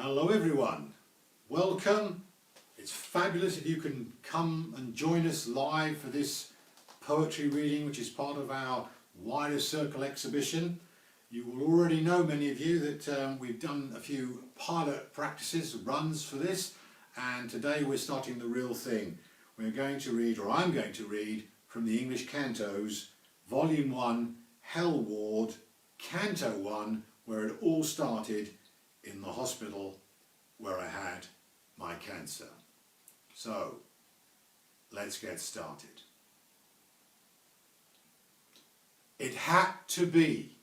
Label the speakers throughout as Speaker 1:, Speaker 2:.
Speaker 1: Hello everyone, welcome. It's fabulous if you can come and join us live for this poetry reading, which is part of our Wider Circle exhibition. You will already know, many of you, that we've done a few pilot practices, runs for this, and today we're starting the real thing. We're going to read, or I'm going to read, from the English Cantos, Volume 1, HellWard, Canto 1, where it all started in the hospital where I had my cancer. So, let's get started. It had to be.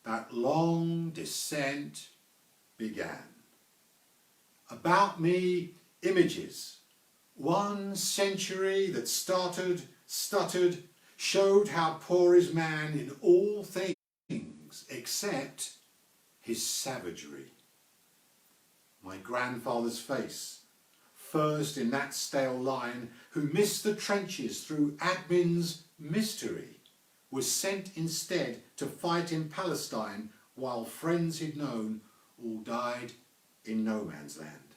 Speaker 1: That long descent began. About me, images. 1 century that stuttered, showed how poor is man in all things except his savagery. My grandfather's face, first in that stale line, who missed the trenches through admin's mystery, was sent instead to fight in Palestine while friends he'd known all died in no man's land.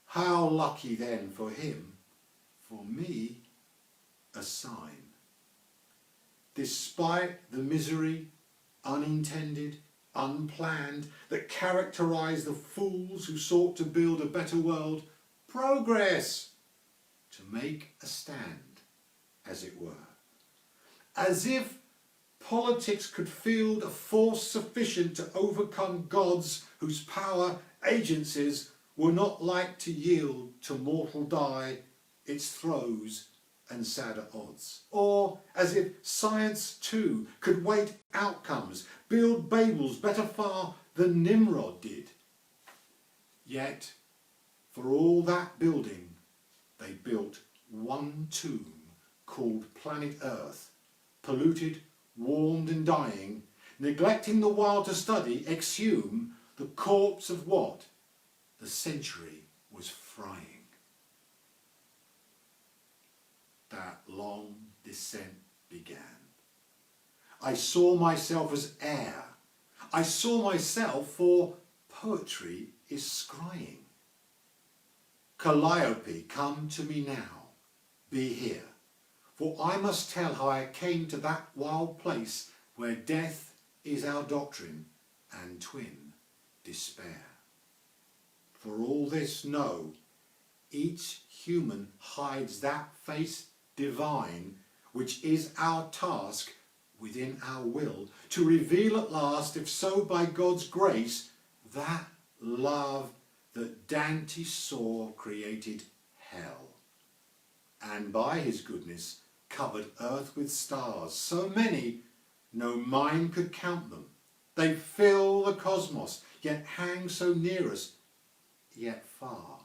Speaker 1: How lucky then for him, for me, a sign. Despite the misery, unintended, unplanned, that characterised the fools who sought to build a better world, progress, to make a stand, as it were. As if politics could field a force sufficient to overcome gods whose power agencies were not like to yield to mortal die its throes and sadder odds. Or as if science too could weight outcomes, build Babels better far than Nimrod did. Yet, for all that building, they built one tomb called planet Earth, polluted, warmed and dying, neglecting the while to study, exhume the corpse of what the century was frying. That long descent began. I saw myself as air. I saw myself, for poetry is scrying. Calliope, come to me now, be here, for I must tell how I came to that wild place where death is our doctrine and twin despair. For all this know, each human hides that face divine, which is our task within our will, to reveal at last, if so by God's grace, that love that Dante saw created hell, and by his goodness covered earth with stars, so many no mind could count them. They fill the cosmos, yet hang so near us, yet far.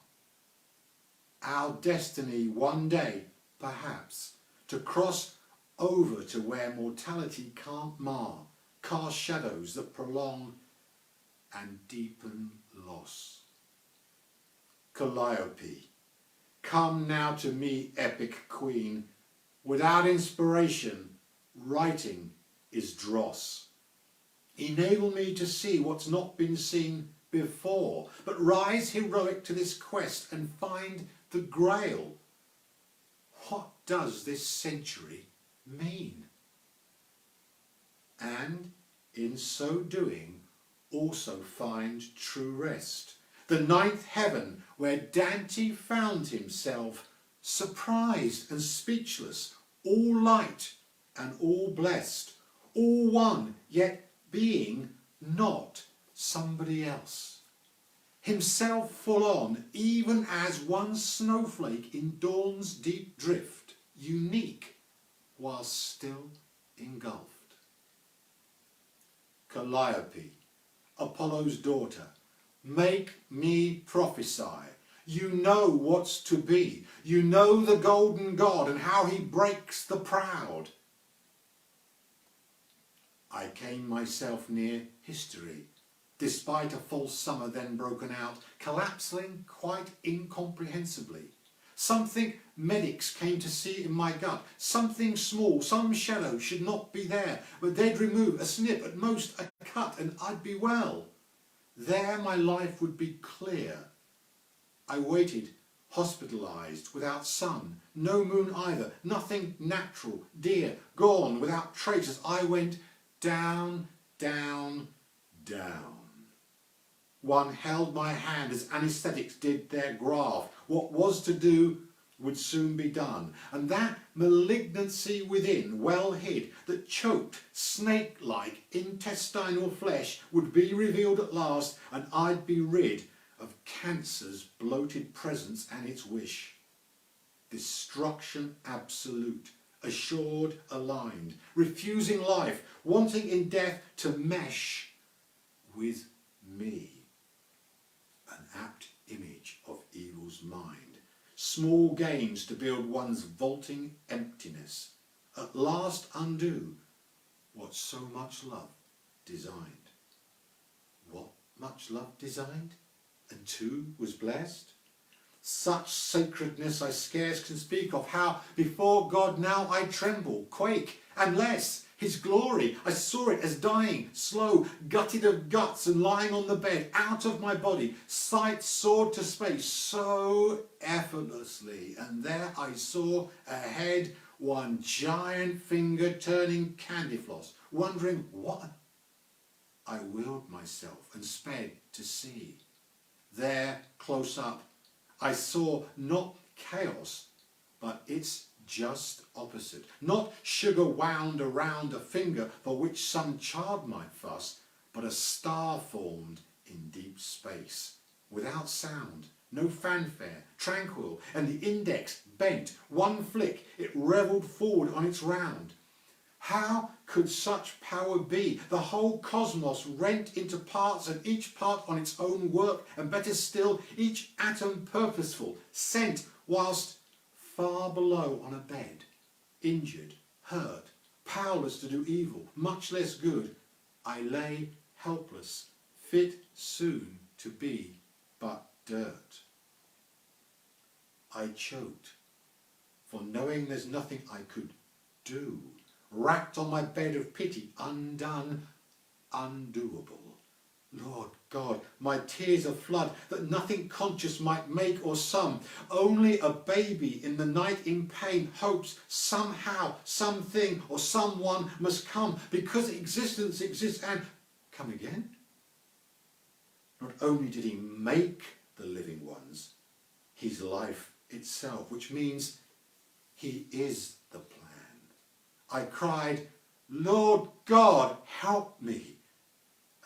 Speaker 1: Our destiny one day, perhaps, to cross over to where mortality can't mar, cast shadows that prolong and deepen loss. Calliope, come now to me, epic queen. Without inspiration, writing is dross. Enable me to see what's not been seen before, but rise heroic to this quest and find the Grail. What does this century mean? And in so doing also find true rest, the 9th heaven where Dante found himself, surprised and speechless, all light and all blessed, all one, yet being not somebody else. Himself full on, even as one snowflake in dawn's deep drift, unique, while still engulfed. Calliope, Apollo's daughter, make me prophesy. You know what's to be. You know the golden god and how he breaks the proud. I came myself near history, despite a false summer then broken out, collapsing quite incomprehensibly. Something medics came to see in my gut, something small, some shadow should not be there, but they'd remove a snip, at most a cut, and I'd be well. There my life would be clear. I waited, hospitalised, without sun, no moon either, nothing natural, dear, gone, without trace, as I went down, down, down. One held my hand as anaesthetics did their graft. What was to do would soon be done, and that malignancy within, well hid, that choked snake-like intestinal flesh, would be revealed at last, and I'd be rid of cancer's bloated presence and its wish. Destruction absolute, assured, aligned, refusing life, wanting in death to mesh with me. An apt image of evil's mind. Small gains to build one's vaulting emptiness. At last undo what so much love designed. What much love designed? And too was blessed? Such sacredness I scarce can speak of, how before God now I tremble, quake, and less. His glory, I saw it as dying, slow, gutted of guts and lying on the bed, out of my body, sight soared to space so effortlessly, and there I saw ahead one giant finger turning candy floss, wondering what? I willed myself and sped to see. There, close up, I saw not chaos, but its just opposite. Not sugar wound around a finger for which some child might fuss, but a star formed in deep space, without sound, no fanfare, tranquil, and the index bent, one flick, it revelled forward on its round. How could such power be? The whole cosmos rent into parts, and each part on its own work, and better still, each atom purposeful, sent whilst far below on a bed, injured, hurt, powerless to do evil, much less good, I lay helpless, fit soon to be but dirt. I choked, for knowing there's nothing I could do, racked on my bed of pity, undone, undoable. Lord God, my tears a flood that nothing conscious might make or sum. Only a baby in the night in pain hopes somehow, something or someone must come, because existence exists and come again. Not only did he make the living ones, he's life itself, which means he is the plan. I cried, Lord God, help me.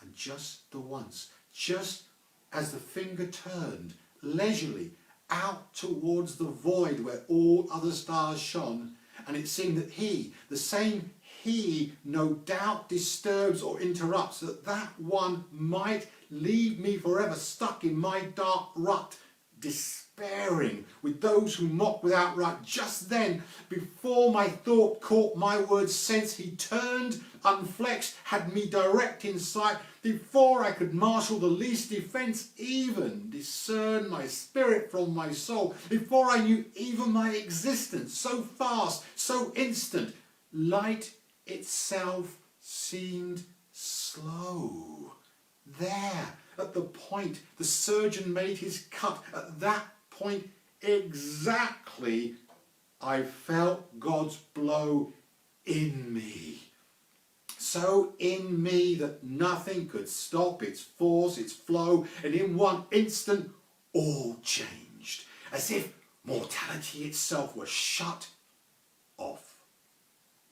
Speaker 1: And just the once, just as the finger turned leisurely out towards the void where all other stars shone, and it seemed that he, the same he, no doubt disturbs or interrupts, that one might leave me forever stuck in my dark rut, despairing with those who mock without right. Just then, before my thought caught my word's sense, he turned, unflexed, had me direct in sight, before I could marshal the least defence, even discern my spirit from my soul, before I knew even my existence, so fast, so instant, light itself seemed slow. There, at the point the surgeon made his cut, at that point exactly, I felt God's blow in me. So in me that nothing could stop its force, its flow, and in one instant all changed, as if mortality itself were shut off,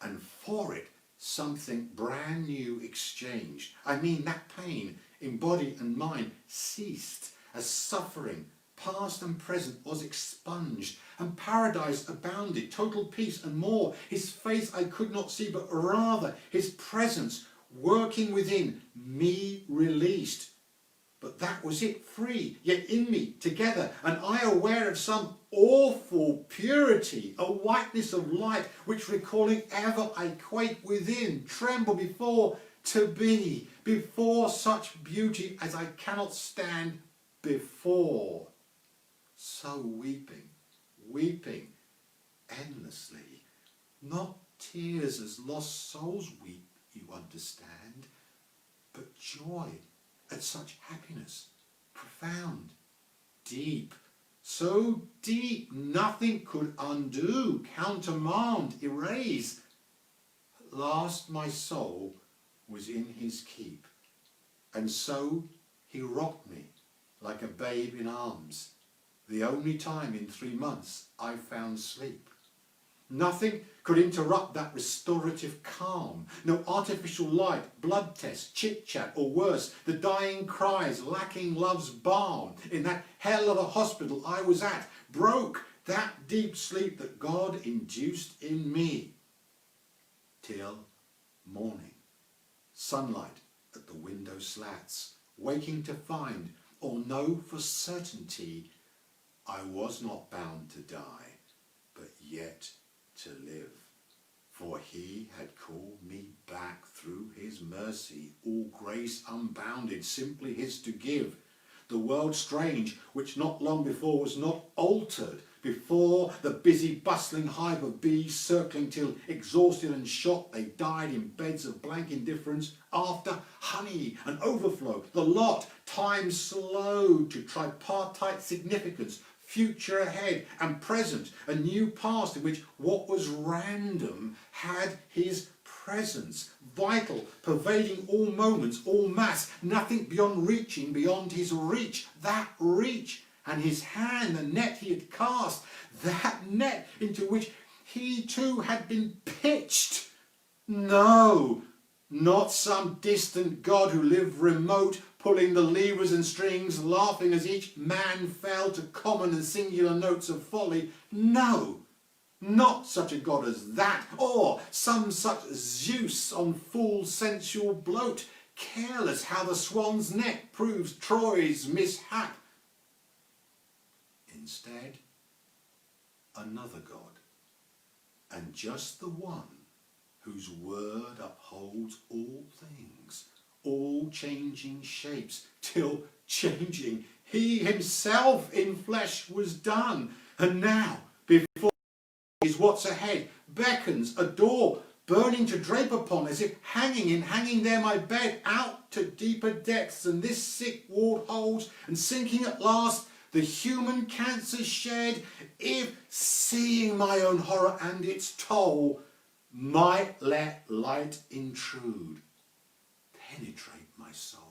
Speaker 1: and for it something brand new exchanged. I mean, that pain in body and mind ceased, as suffering, past and present, was expunged, and paradise abounded, total peace and more. His face I could not see, but rather his presence working within me released. But that was it, free, yet in me, together, and I aware of some awful purity, a whiteness of light, which recalling ever I quake within, tremble before to be, before such beauty as I cannot stand before. So weeping, weeping endlessly, not tears as lost souls weep, you understand, but joy at such happiness, profound, deep, so deep nothing could undo, countermand, erase. At last my soul was in his keep, and so he rocked me like a babe in arms, the only time in 3 months I found sleep. Nothing could interrupt that restorative calm. No artificial light, blood test, chit-chat, or worse, the dying cries lacking love's balm. In that hell of a hospital I was at, broke that deep sleep that God induced in me. Till morning, sunlight at the window slats, waking to find, or know for certainty, I was not bound to die, but yet to live. For he had called me back through his mercy, all grace unbounded, simply his to give. The world strange, which not long before was not altered, before the busy bustling hive of bees circling till exhausted and shot they died in beds of blank indifference, after honey and overflow, the lot, time slowed to tripartite significance, future ahead and present, a new past in which what was random had his presence, vital, pervading all moments, all mass, nothing beyond reaching, beyond his reach, that reach, and his hand, the net he had cast, that net into which he too had been pitched. No, not some distant God who lived remote, pulling the levers and strings, laughing as each man fell to common and singular notes of folly. No, not such a God as that, or some such Zeus on full sensual bloat, careless how the swan's neck proves Troy's mishap. Instead, another God, and just the one whose word upholds all things, all changing shapes, till changing he himself in flesh was done. And now, before is what's ahead, beckons a door, burning to drape upon, as if hanging there my bed, out to deeper depths than this sick ward holds, and sinking at last, the human cancer shed, if seeing my own horror and its toll, might let light intrude, penetrate my soul.